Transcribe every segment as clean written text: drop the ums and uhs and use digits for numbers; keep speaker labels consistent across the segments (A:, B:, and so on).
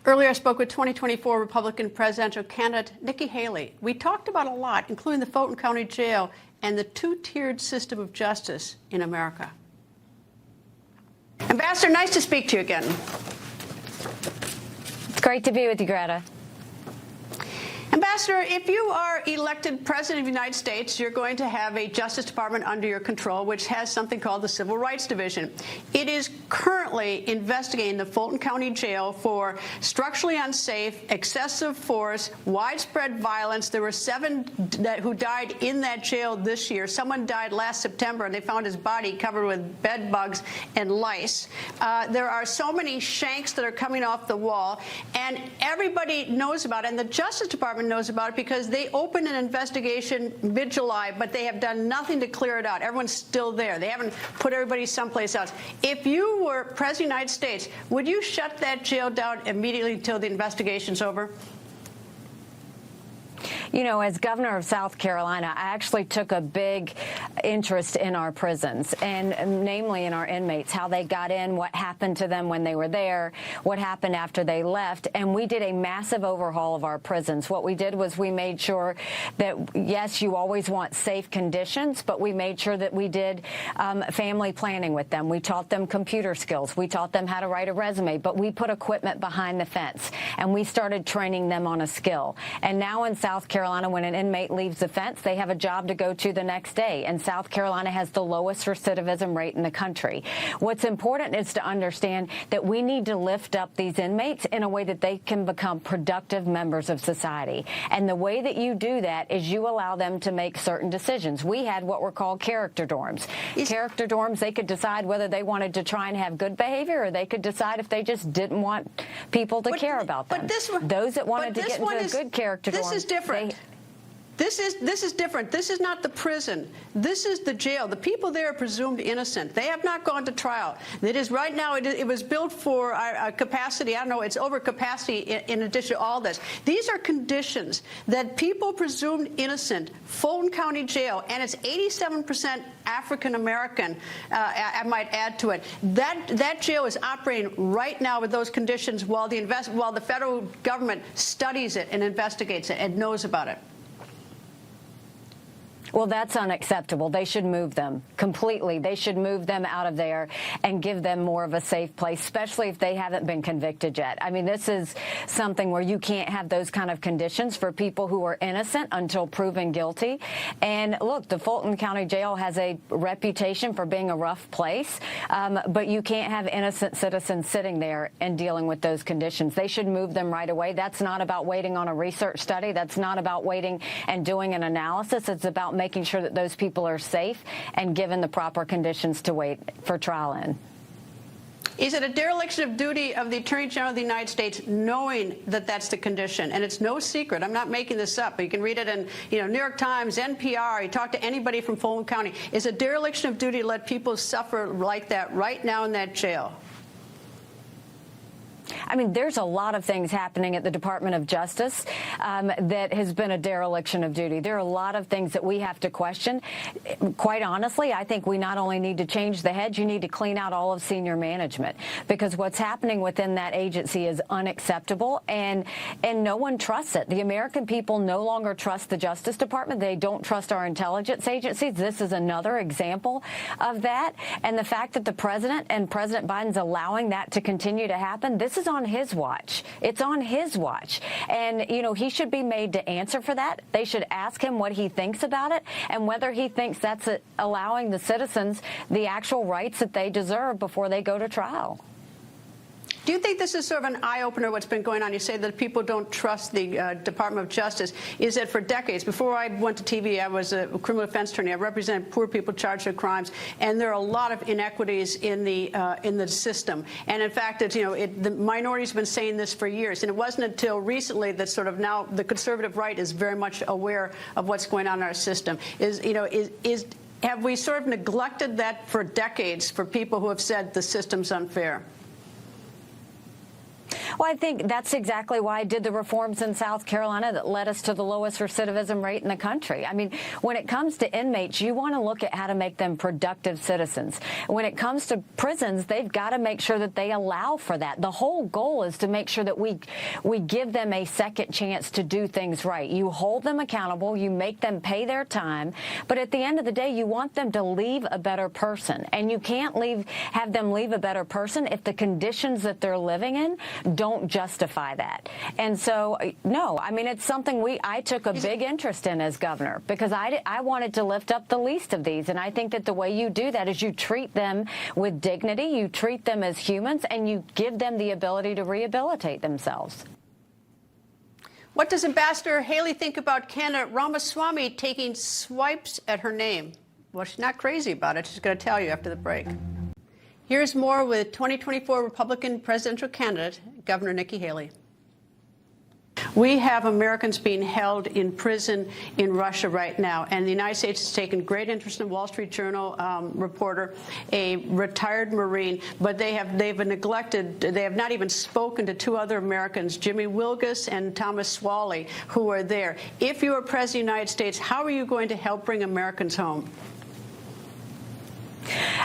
A: Earlier, I spoke with 2024 Republican presidential candidate Nikki Haley. We talked about a lot, including the Fulton County Jail and the two-tiered system of justice in America. Ambassador, nice to speak to you again.
B: It's great to be with you, Greta.
A: Ambassador, if you are elected President of the United States, you're going to have a Justice Department under your control, which has something called the Civil Rights Division. It is currently investigating the Fulton County Jail for structurally unsafe, excessive force, widespread violence. There were 7 who died in that jail this year. Someone died last September, and they found his body covered with bed bugs and lice. There are so many shanks that are coming off the wall, and everybody knows about it, and the Justice Department knows about it because they opened an investigation mid-July, but they have done nothing to clear it out. Everyone's still there. They haven't put everybody someplace else. If you were President of the United States, would you shut that jail down immediately until the investigation's over?
B: You know, as governor of South Carolina, I actually took a big interest in our prisons, and namely in our inmates, how they got in, what happened to them when they were there, what happened after they left. And we did a massive overhaul of our prisons. What we did was we made sure that, yes, you always want safe conditions, but we made sure that we did family planning with them. We taught them computer skills. We taught them how to write a resume, but we put equipment behind the fence, and we started training them on a skill. And now in South Carolina, when an inmate leaves the fence, they have a job to go to the next day. And South Carolina has the lowest recidivism rate in the country. What's important is to understand that we need to lift up these inmates in a way that they can become productive members of society. And the way that you do that is you allow them to make certain decisions. We had what were called character dorms. Character dorms, they could decide whether they wanted to try and have good behavior, or they could decide if they just didn't want people to care about them. Those that wanted to get into a good character dorm.
A: This is different. This is different. This is not the prison. This is the jail. The people there are presumed innocent. They have not gone to trial. It is right now. It was built for capacity. I don't know. It's over capacity in addition to all this. These are conditions that people presumed innocent. Fulton County Jail, and it's 87% African American. I might add to it. That jail is operating right now with those conditions while the federal government studies it and investigates it and knows about it.
B: Well, that's unacceptable. They should move them completely. They should move them out of there and give them more of a safe place, especially if they haven't been convicted yet. I mean, this is something where you can't have those kind of conditions for people who are innocent until proven guilty. And look, the Fulton County Jail has a reputation for being a rough place, but you can't have innocent citizens sitting there and dealing with those conditions. They should move them right away. That's not about waiting on a research study. That's not about waiting and doing an analysis. It's about making sure that those people are safe and given the proper conditions to wait for trial in.
A: Is it a dereliction of duty of the Attorney General of the United States knowing that that's the condition? And it's no secret. I'm not making this up. You can read it in New York Times, NPR. You talk to anybody from Fulton County. Is it a dereliction of duty to let people suffer like that right now in that jail?
B: I mean, there's a lot of things happening at the Department of Justice that has been a dereliction of duty. There are a lot of things that we have to question. Quite honestly, I think we not only need to change the heads, you need to clean out all of senior management, because what's happening within that agency is unacceptable, and no one trusts it. The American people no longer trust the Justice Department. They don't trust our intelligence agencies. This is another example of that. And the fact that the president and President Biden's allowing that to continue to happen, this is on his watch. It's on his watch. And, he should be made to answer for that. They should ask him what he thinks about it and whether he thinks that's allowing the citizens the actual rights that they deserve before they go to trial.
A: Do you think this is sort of an eye-opener, what's been going on? You say that people don't trust the Department of Justice. Is that for decades? Before I went to TV, I was a criminal defense attorney. I represented poor people charged with crimes, and there are a lot of inequities in the system. And in fact, the minority's been saying this for years, and it wasn't until recently that sort of now the conservative right is very much aware of what's going on in our system. Have we sort of neglected that for decades for people who have said the system's unfair?
B: Well, I think that's exactly why I did the reforms in South Carolina that led us to the lowest recidivism rate in the country. I mean, when it comes to inmates, you want to look at how to make them productive citizens. When it comes to prisons, they've got to make sure that they allow for that. The whole goal is to make sure that we give them a second chance to do things right. You hold them accountable, you make them pay their time, but at the end of the day, you want them to leave a better person. And you can't have them leave a better person if the conditions that they're living in don't justify that. And so, no, I mean, it's something I took a big interest in as governor, because I wanted to lift up the least of these. And I think that the way you do that is you treat them with dignity, you treat them as humans, and you give them the ability to rehabilitate themselves.
A: What does Ambassador Haley think about candidate Ramaswamy taking swipes at her name? Well, she's not crazy about it. She's going to tell you after the break. Here's more with 2024 Republican presidential candidate, Governor Nikki Haley. We have Americans being held in prison in Russia right now, and the United States has taken great interest in a Wall Street Journal reporter, a retired Marine, but they have not even spoken to two other Americans, Jimmy Wilgus and Thomas Swally, who are there. If you were President of the United States, how are you going to help bring Americans home?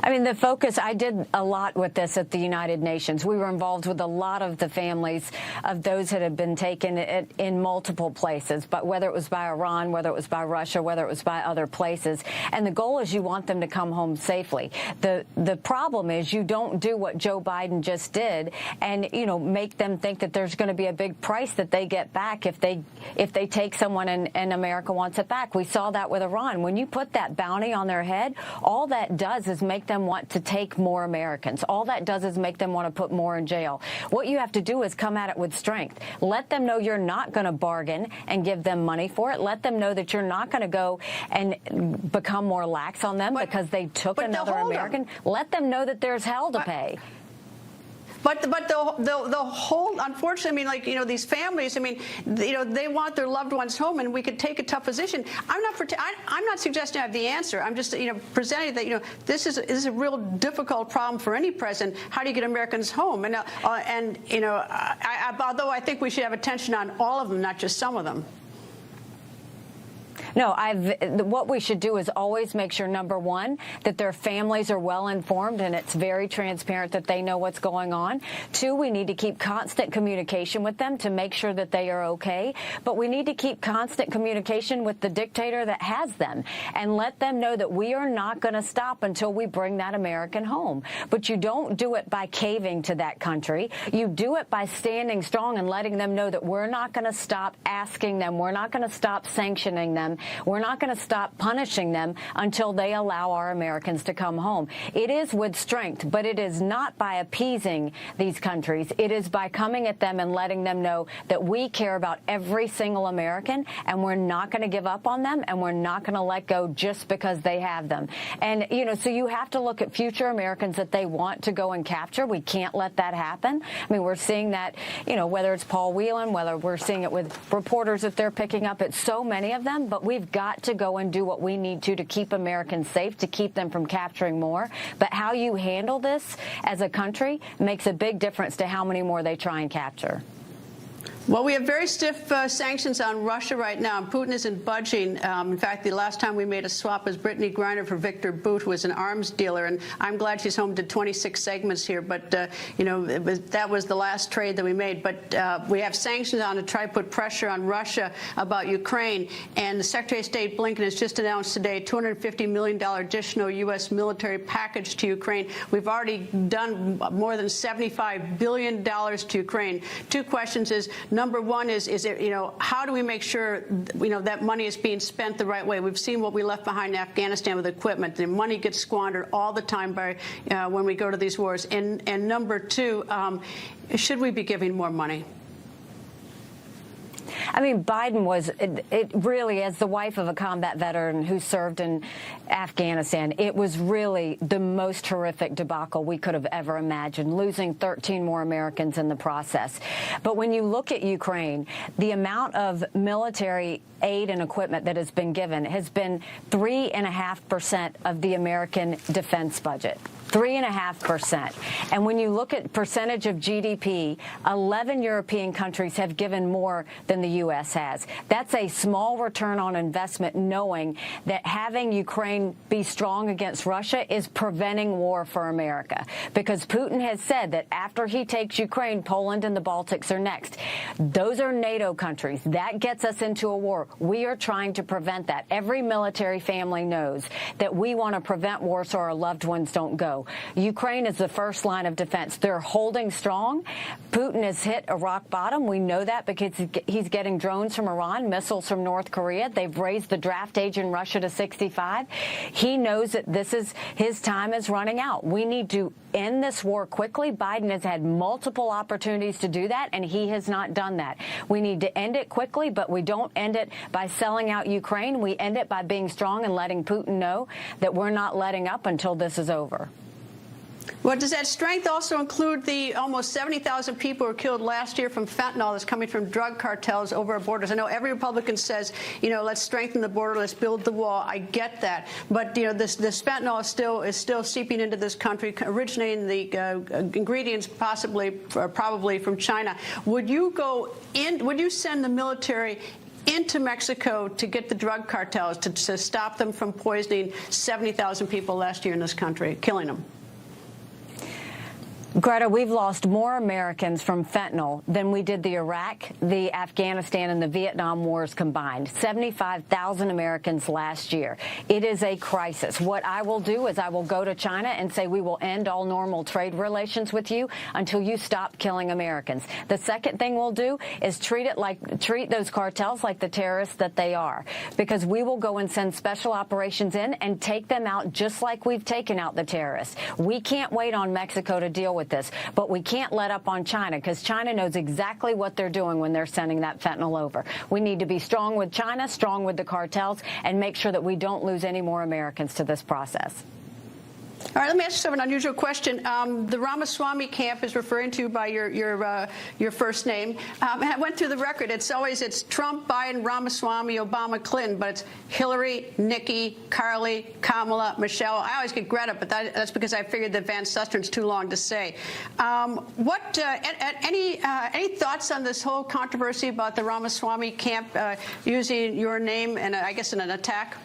B: I mean, the focus, I did a lot with this at the United Nations. We were involved with a lot of the families of those that had been taken in multiple places, but whether it was by Iran, whether it was by Russia, whether it was by other places. And the goal is you want them to come home safely. The problem is you don't do what Joe Biden just did and, you know, make them think that there's going to be a big price that they get back if they take someone and America wants it back. We saw that with Iran. When you put that bounty on their head, all that does is make them want to take more Americans. All that does is make them want to put more in jail. What you have to do is come at it with strength. Let them know you're not going to bargain and give them money for it. Let them know that you're not going to go and become more lax on them because they took another American. Let them know that there's hell to pay.
A: But the whole, unfortunately, I mean, like, you know, these families, I mean, you know, they want their loved ones home, and we could take a tough position. I'm not suggesting I have the answer. I'm just, you know, presenting that, you know, this is a real difficult problem for any president. How do you get Americans home? And you know, although I think we should have attention on all of them, not just some of them.
B: No, what we should do is always make sure, number one, that their families are well informed and it's very transparent that they know what's going on. Two, we need to keep constant communication with them to make sure that they are okay. But we need to keep constant communication with the dictator that has them and let them know that we are not going to stop until we bring that American home. But you don't do it by caving to that country. You do it by standing strong and letting them know that we're not going to stop asking them. We're not going to stop sanctioning them. We're not going to stop punishing them until they allow our Americans to come home. It is with strength, but it is not by appeasing these countries. It is by coming at them and letting them know that we care about every single American, and we're not going to give up on them, and we're not going to let go just because they have them. And, you know, so you have to look at future Americans that they want to go and capture. We can't let that happen. I mean, we're seeing that, you know, whether it's Paul Whelan, whether we're seeing it with reporters that they're picking up. It's so many of them, but we've got to go and do what we need to keep Americans safe, to keep them from capturing more. But how you handle this as a country makes a big difference to how many more they try and capture.
A: Well, we have very stiff sanctions on Russia right now, and Putin isn't budging. In fact, the last time we made a swap was Brittany Griner for Victor Bout, who was an arms dealer, and I'm glad she's home to 26 segments here. But, you know, that was the last trade that we made. But we have sanctions on to try to put pressure on Russia about Ukraine, and the Secretary of State Blinken has just announced today a $250 million additional U.S. military package to Ukraine. We've already done more than $75 billion to Ukraine. Two questions is, number one is it, you know, how do we make sure, you know, that money is being spent the right way? We've seen what we left behind in Afghanistan with equipment. The money gets squandered all the time by when we go to these wars. And number two, should we be giving more money?
B: I mean, Biden was it really, as the wife of a combat veteran who served in Afghanistan, it was really the most horrific debacle we could have ever imagined, losing 13 more Americans in the process. But when you look at Ukraine, the amount of military aid and equipment that has been given has been 3.5% of the American defense budget. 3.5%. And when you look at percentage of GDP, 11 European countries have given more than the U.S. has. That's a small return on investment, knowing that having Ukraine be strong against Russia is preventing war for America. Because Putin has said that after he takes Ukraine, Poland and the Baltics are next. Those are NATO countries. That gets us into a war. We are trying to prevent that. Every military family knows that we want to prevent war so our loved ones don't go. Ukraine is the first line of defense. They're holding strong. Putin has hit a rock bottom. We know that because he's getting drones from Iran, missiles from North Korea. They've raised the draft age in Russia to 65. He knows that his time is running out. We need to end this war quickly. Biden has had multiple opportunities to do that, and he has not done that. We need to end it quickly, but we don't end it by selling out Ukraine. We end it by being strong and letting Putin know that we're not letting up until this is over.
A: Well, does that strength also include the almost 70,000 people who were killed last year from fentanyl that's coming from drug cartels over our borders? I know every Republican says, let's strengthen the border, let's build the wall. I get that. But, this fentanyl is still seeping into this country, originating the ingredients probably from China. Would you send the military into Mexico to get the drug cartels, to stop them from poisoning 70,000 people last year in this country, killing them?
B: Greta, we've lost more Americans from fentanyl than we did the Iraq, the Afghanistan, and the Vietnam wars combined. 75,000 Americans last year. It is a crisis. What I will do is I will go to China and say we will end all normal trade relations with you until you stop killing Americans. The second thing we'll do is treat those cartels like the terrorists that they are, because we will go and send special operations in and take them out just like we've taken out the terrorists. We can't wait on Mexico to deal with this, but we can't let up on China, because China knows exactly what they're doing when they're sending that fentanyl over. We need to be strong with China, strong with the cartels, and make sure that we don't lose any more Americans to this process.
A: All right, let me ask you an unusual question. The Ramaswamy camp is referring to you by your first name. And I went through the record. It's Trump, Biden, Ramaswamy, Obama, Clinton, but it's Hillary, Nikki, Carly, Kamala, Michelle. I always get Greta, but that's because I figured that Van Susteren's too long to say. Any thoughts on this whole controversy about the Ramaswamy camp using your name and I guess in an attack?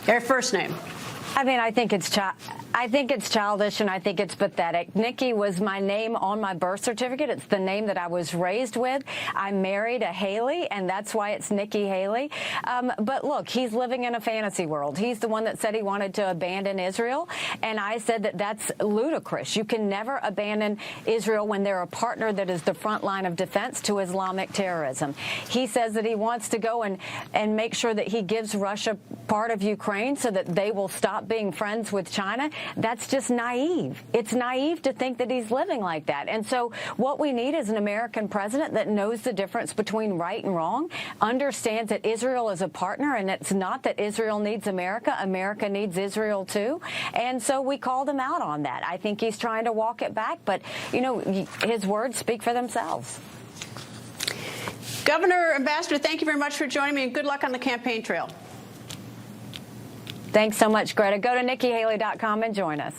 A: Your first name.
B: I mean, I think it's childish, and I think it's pathetic. Nikki was my name on my birth certificate. It's the name that I was raised with. I married a Haley, and that's why it's Nikki Haley. But look, he's living in a fantasy world. He's the one that said he wanted to abandon Israel, and I said that that's ludicrous. You can never abandon Israel when they're a partner that is the front line of defense to Islamic terrorism. He says that he wants to go and make sure that he gives Russia part of Ukraine so that they will stop being friends with China. That's just naive. It's naive to think that he's living like that. And so what we need is an American president that knows the difference between right and wrong, understands that Israel is a partner, and it's not that Israel needs America. America needs Israel too. And so we called him out on that. I think he's trying to walk it back, but, his words speak for themselves.
A: Governor, Ambassador, thank you very much for joining me, and good luck on the campaign trail.
B: Thanks so much, Greta. Go to NikkiHaley.com and join us.